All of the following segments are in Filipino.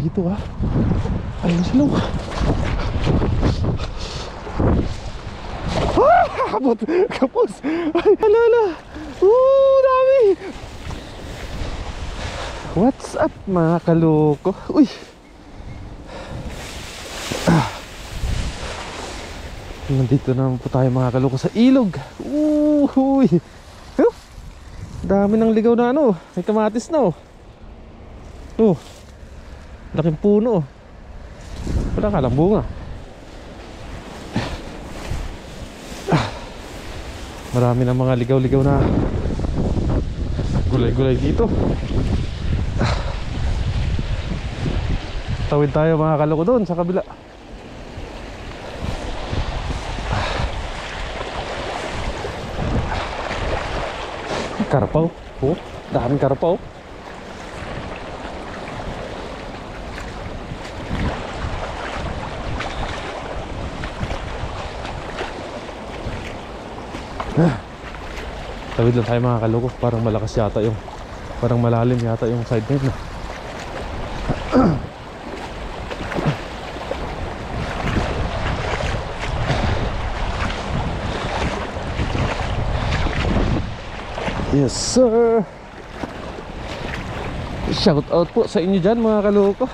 dito ha. Ayun sila. Kabot! Kapos! Ay, alala! Dami! What's up mga kaloko? Uy! Nandito naman po tayo mga kaloko sa ilog. Uy! Dami ng ligaw na ano. May kamatis na laking puno. Wala ka lang bunga. Marami ng mga ligaw-ligaw na gulay-gulay dito. Tawid tayo mga kaloko doon sa kabila. Karapaw. Daming karapaw. Tawid lang tayo mga kaloko. Parang malakas yata yung, parang malalim yata yung side net na. Yes sir. Shout out po sa inyo dyan mga kaloko.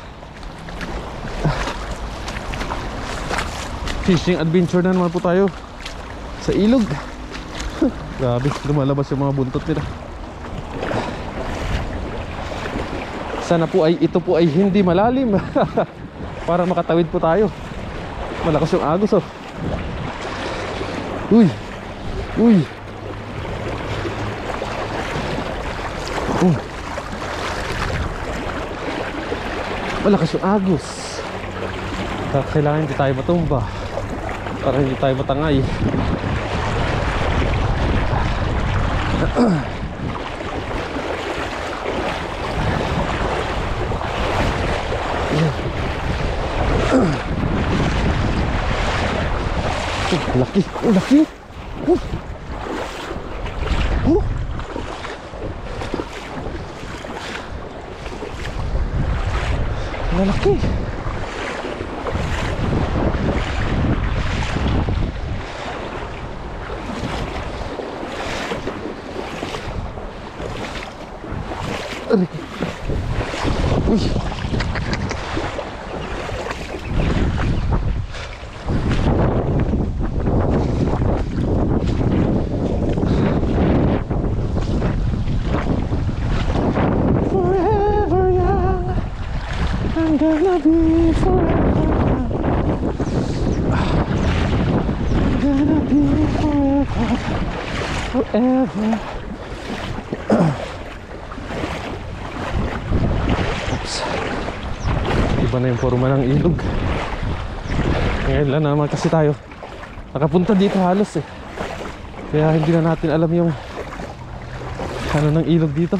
Fishing adventure na naman po tayo sa ilog. Grabe, lumalabas yung mga buntot nila. Sana po ay ito po ay hindi malalim. Para makatawid po tayo. Malakas yung agos Uy. Malakas yung agos. Kailangan hindi tayo matumba para hindi tayo matangay. Laki. Laki. Malaki. Uy. Forever young, I'm gonna be forever. I'm gonna be forever. Iba na yung forma ng ilog. Ngayon lang naman kasi tayo nakapunta dito halos kaya hindi na natin alam yung ano ng ilog dito,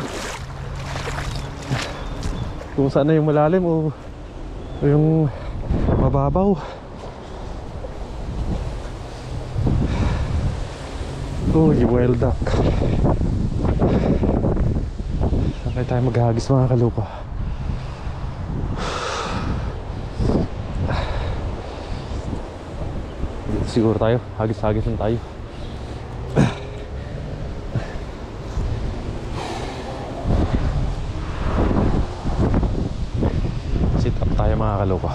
kung saan na yung malalim o yung mababaw. Uy, wild duck. Saan kaya tayo maghagis mga kaloko? Siguro tayo, hagis-hagis lang tayo. Sit up tayo mga kaloko.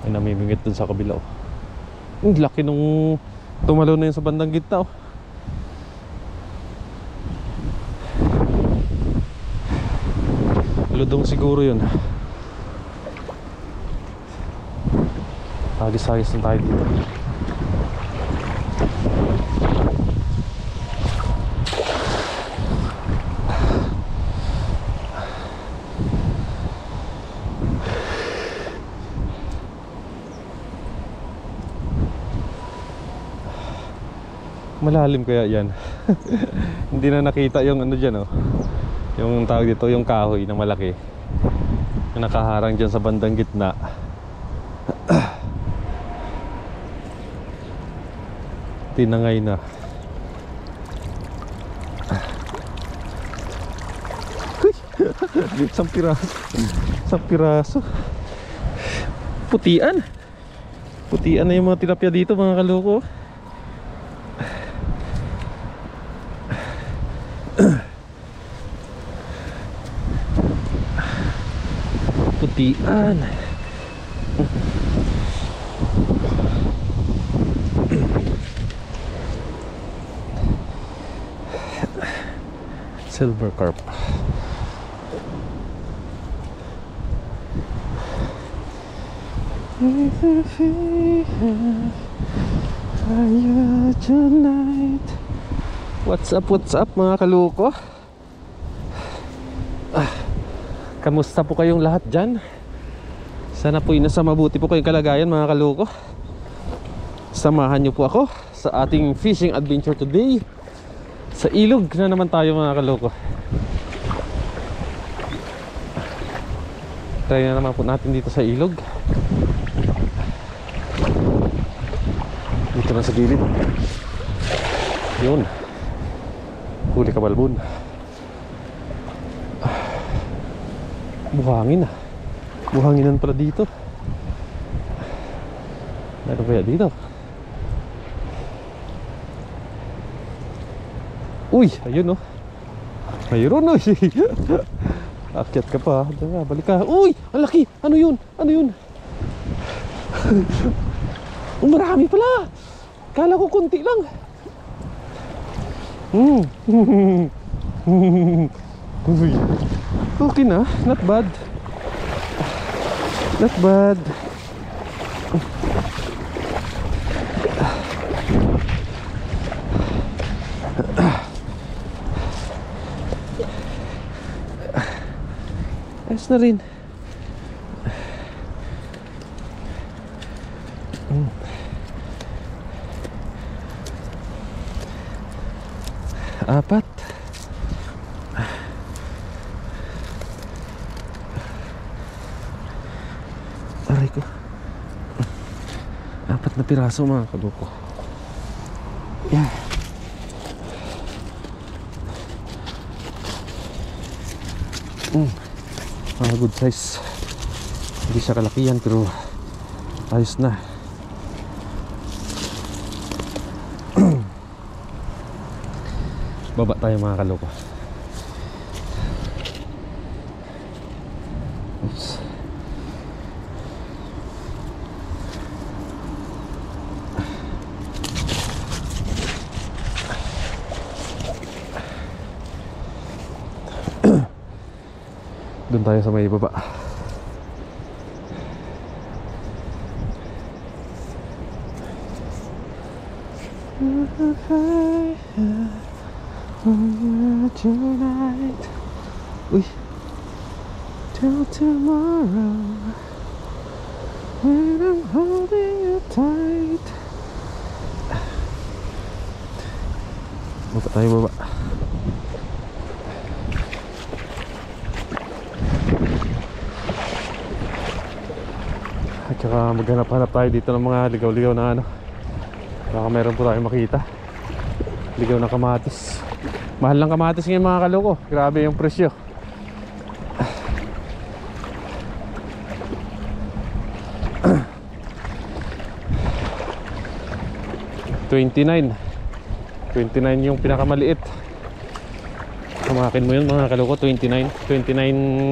Ay, namimingit dun sa kabila Ang laki nung tumalo na yun sa bandang gitna Ludong siguro yun. Hagis-hagis na tayo dito. Malalim kaya yan. Hindi na nakita yung ano dyan, oh. Yung tawag dito, yung kahoy na malaki yung nakaharang dyan sa bandang gitna. Tinangay na. Isang piraso. Isang piraso. Putian. Putian na yung mga tilapia dito, mga kaloko. Putian. Silver carp. What's up mga kaloko? Kamusta po kayong lahat dyan? Sana po nasa mabuti po kayong kalagayan mga kaloko. Samahan niyo po ako sa ating fishing adventure today. Sa ilog na naman tayo mga kaloko. Try na naman po natin dito sa ilog. Dito na sa gilid. Yun. Huli kabalbon. Buhangin ah. Buhanginan pala dito. Meron kaya dito? Uy, ayun oh. Mayroon oh. Akyat ka pa. Balik ka. Uy, ang laki. Ano yun? Ano yun? Marami pala. Kala ko konti lang. Okay na. Not bad. Not bad. Ayos na rin. Apat. Aray ko. Apat na piraso mga kaloko. Yan. Good size. Hindi siya kalakihan pero ayos na. Baba tayo mga kaloko. Oops. Doon tayo sa may baba. Tonight. Uy. Till tomorrow when I'm holding you tight. Baba tayo baba. At saka maghanap-hanap tayo dito ng mga ligaw-ligaw na ano. Baka meron po tayong makita. Ligaw na kamatis. Mahal lang kamatis ngayon mga kaloko. Grabe yung presyo. $29 yung pinakamaliit. Kumakin mo yun mga kaloko. 29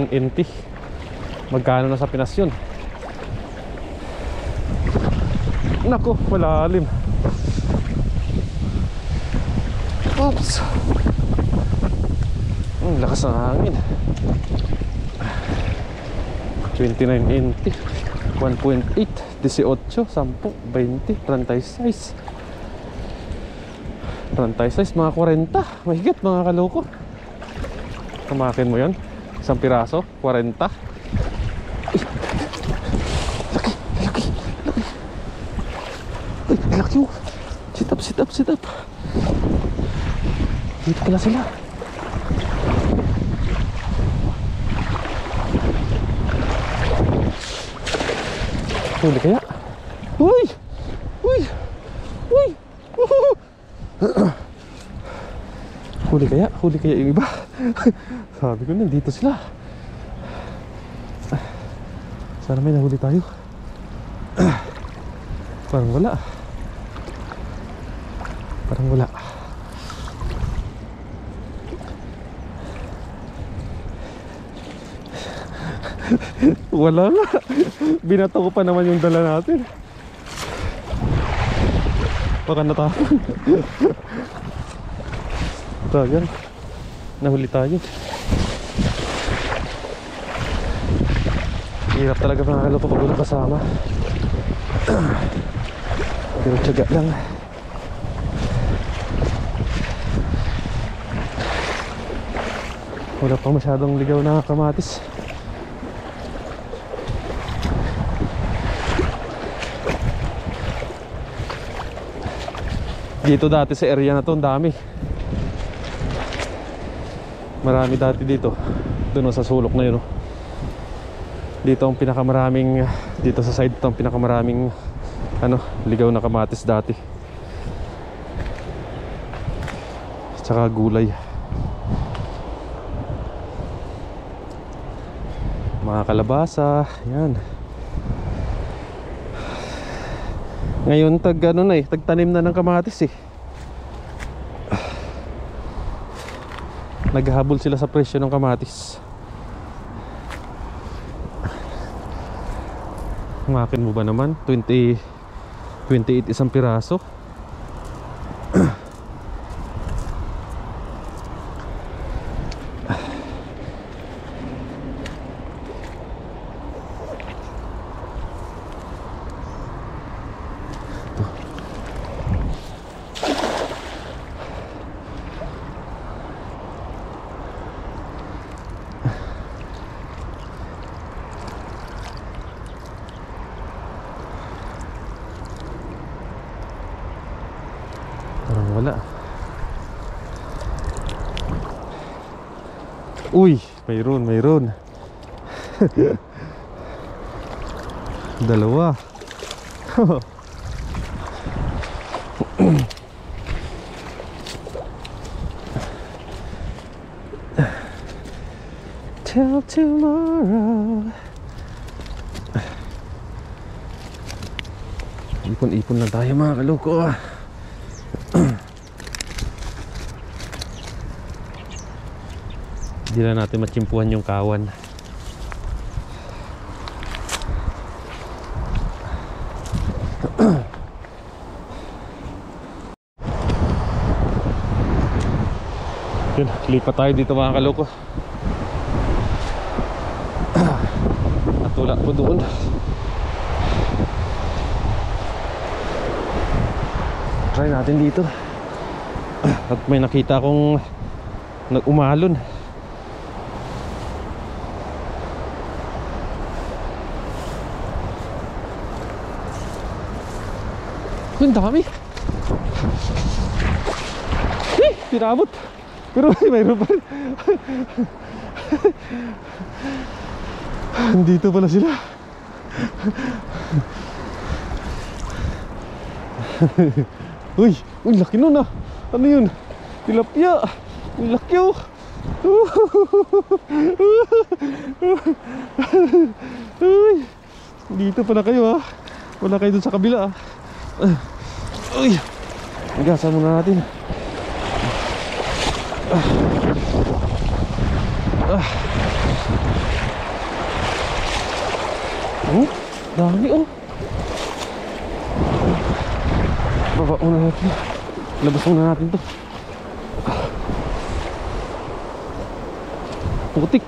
NT. Magkano na sa Pinas yun? Nako, malalim. Oops. Lakas ng hangin. 29 NT 1.8 18 10 20 36 mga 40 mahigit mga kaloko. Kamakin mo yun isang piraso 40. Laki. Uy, laki oh. Sit up, sit up, sit up. Dito pala sila. Huli kaya? Uy! Uy! Uy! Huli kaya? Huli kaya yung iba? Sabi ko nandito sila. Sana may nahuli tayo. Parang wala. Parang wala. Wala nga. Binato ko pa naman yung dala natin. Baka natapon. Ito yan. Nahuli tayo. Hirap talaga mga kaloka pag wala kasama. Pero tiyaga lang. Wala pa masyadong ligaw na kamatis. Dito dati sa area na to, ang dami. Marami dati dito. Doon sa sulok na yun. Dito ang pinakamaraming, dito sa side to ang pinakamaraming ligaw na kamatis dati. Tsaka gulay. Mga kalabasa, yan. Ngayon tagtanim na ng kamatis eh. Naghahabol sila sa presyo ng kamatis. Makin mo ba naman? 28 isang piraso. Parang wala. Uy, mayroon. Dalawa. Till tomorrow. Ipon-ipon lang tayo mga kaloko. Hindi na natin matsimpuhan yung kawan. Yun, lipat tayo dito mga kaloko. At wala po doon. Try natin dito. At may nakita akong nag-umalon. Ang dami. Pinabot. Pero mayroon pa rin. Dito pala sila. Uy, laki nun ah. Ano yun? Tilapia. Ang laki oh. Uy, dito pala kayo ah. Wala kayo dun sa kabila ah. Uy, igasan muna natin. Dami oh. Baba muna natin. Labas muna natin to. Putik.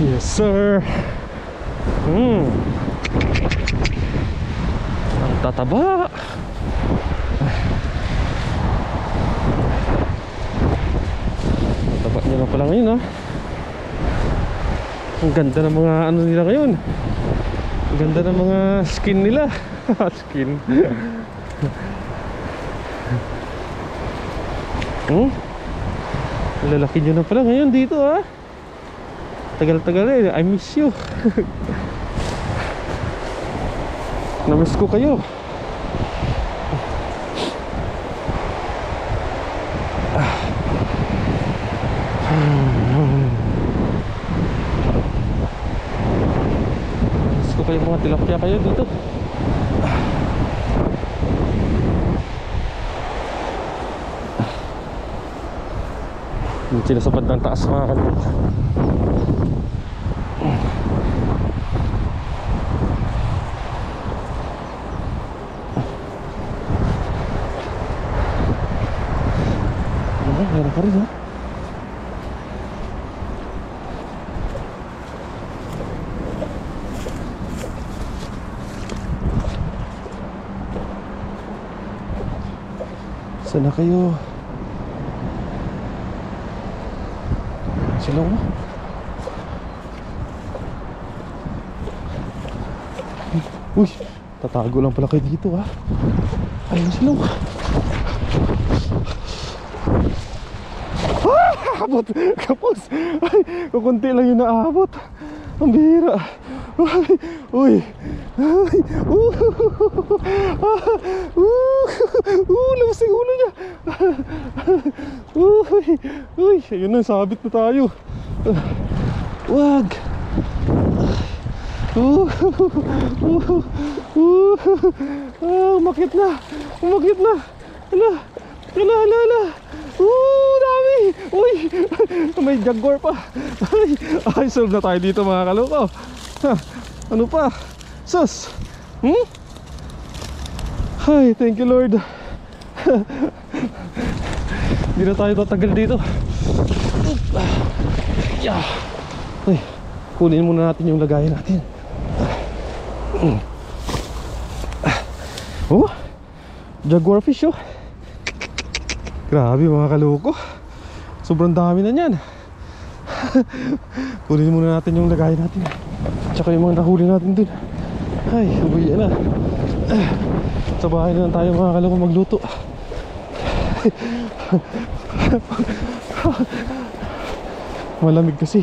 Yes sir. Ang tataba. Taba niya lang pala ngayon ha. Ang ganda ng mga ano nila ngayon. Ganda ng mga skin nila. Skin. Lalaki nyo na pala ngayon dito ha. Tagal-tagal eh. I miss you. Na-miss ko kayo. Miss ko kayo mga tilapia kayo dito. Hindi sinasabad ng taas mga kanila. Meron pa rin ha. Sana kayo? Sila mo? Uy, tatago lang pala kayo dito ha. Ayun sila mo. Abot, kapos. Ay, kukunti lang yung naabot. Ang bihira. Uy. Ay. Labas yung ulo niya. Uy, ayun na, sabit na tayo. Wag. Umakit na. Umakit na. Ala. Dami. Uy, may jaguar pa. Ay, solve na tayo dito mga kaloko. Ano pa? Sus. Ay, thank you Lord. Hindi na tayo tatagal dito. Ay, kunin muna natin yung lagayan natin. Oh, jaguar fish oh. Grabe mga kaloko. Sobrang dami na yan. Kunin muna natin yung lagayan natin. Tsaka yung mga nahuli natin dun. Ay, uwi na. Sa bahay na lang tayo mga kaloko magluto. Malamig kasi.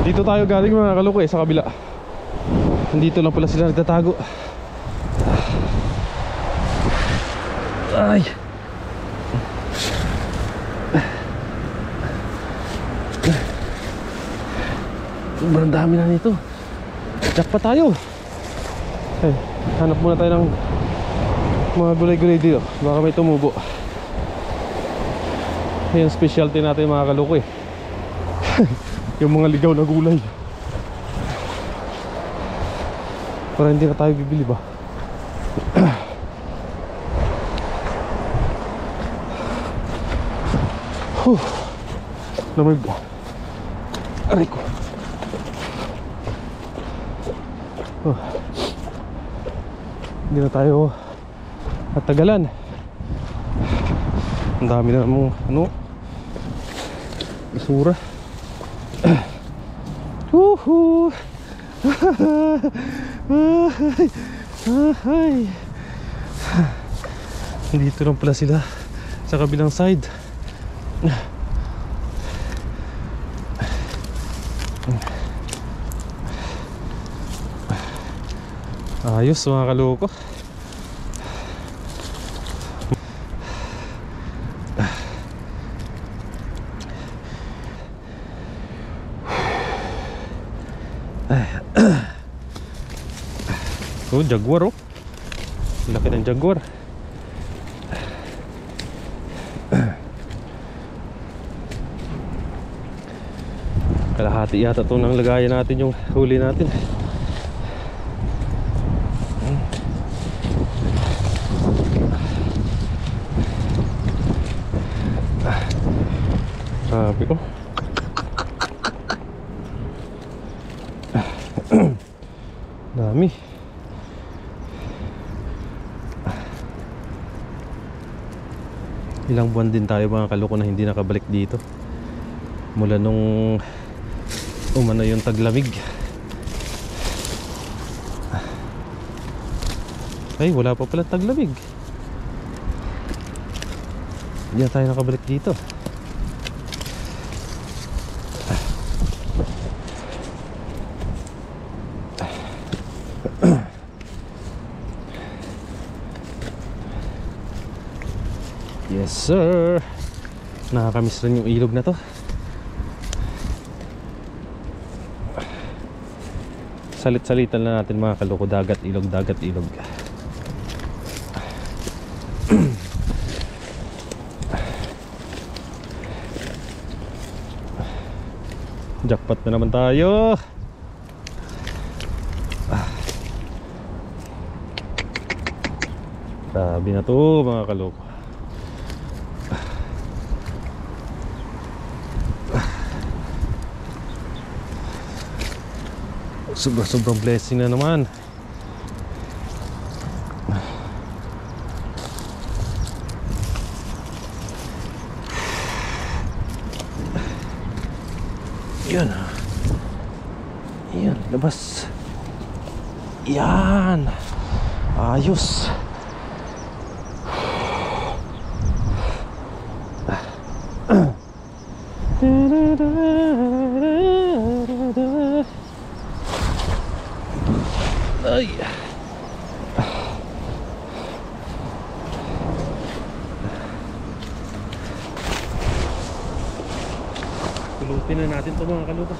Dito tayo galing mga kaloko sa kabila. Nandito lang pala sila nagtatago. Ay. Sobrang dami na nito. Jack pa tayo. Ay, hanap muna tayo ng mga gulay-gulay dito. Baka may tumubo. Yan specialty natin mga kaloko yung mga ligaw na gulay. Para hindi na tayo bibili ba. Lamig. Aray ko. Hindi na tayo natagalan. Ang dami na mong basura. Dito lang pala sila sa kabilang side. Ayos mga kaloko. Oh, jaguar oh. Laki ng jaguar. Kalahati yata ito nang lagayan natin yung huli natin. Sabi ko dami. Ilang buwan din tayo mga kaloko na hindi nakabalik dito. Mula nung umano yung taglamig. Ay, wala pa pala taglamig. Hindi na tayo nakabalik dito. Yes sir. Nakakamiss rin yung ilog na to. Salit-salitan na natin mga kaloko. Dagat, ilog, dagat, ilog. Jackpot na naman tayo. Grabe na to mga kaloko. Sobrang blessing na naman. Yan. Yan, labas. Yan. Ayos. Ay. Pulutin na natin ito mga kalupa.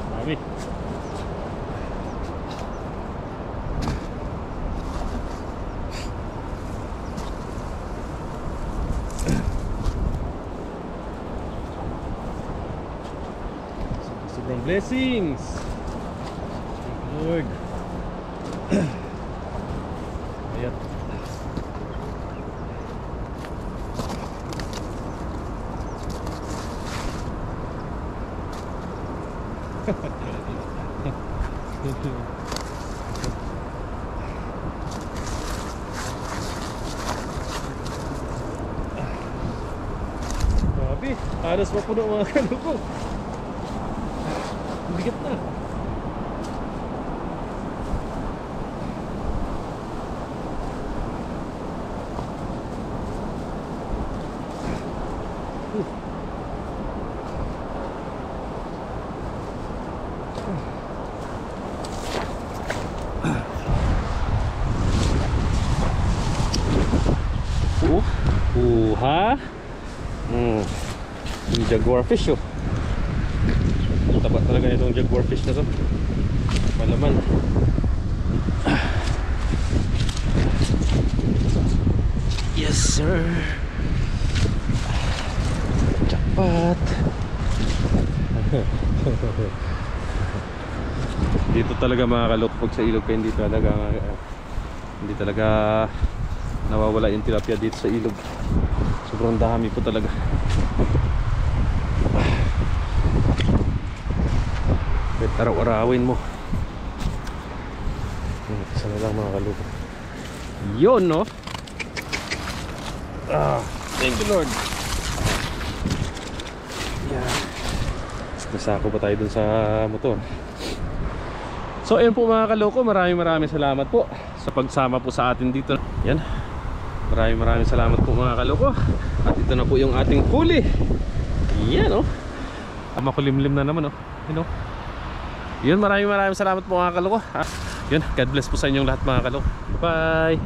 Dami. Sobrang blessings. Lord. Ayan. Grabe, halos mapuno mga kaloko. Bigat na. Ha? Yung jaguar fish oh. Taba talaga itong jaguar fish na to. Palaman. Yes sir. Jackpot. Dito talaga mga kalok, pag sa ilog kayo hindi talaga nawawala yung tilapia dito sa ilog. Sobrang dami po talaga. Kahit araw-arawin mo. Isa na lang mga kalupa. Yun no. Thank you Lord. Yeah. Nasako pa tayo dun sa motor. So ayun po mga kaloko, maraming salamat po sa pagsama po sa atin dito. Yan. Maraming salamat po mga kaloko. At ito na po yung ating huli. Yan oh. Makulimlim na naman oh. You know. Yun, maraming salamat po mga kaloko. Yun, God bless po sa inyong lahat mga kaloko. Bye.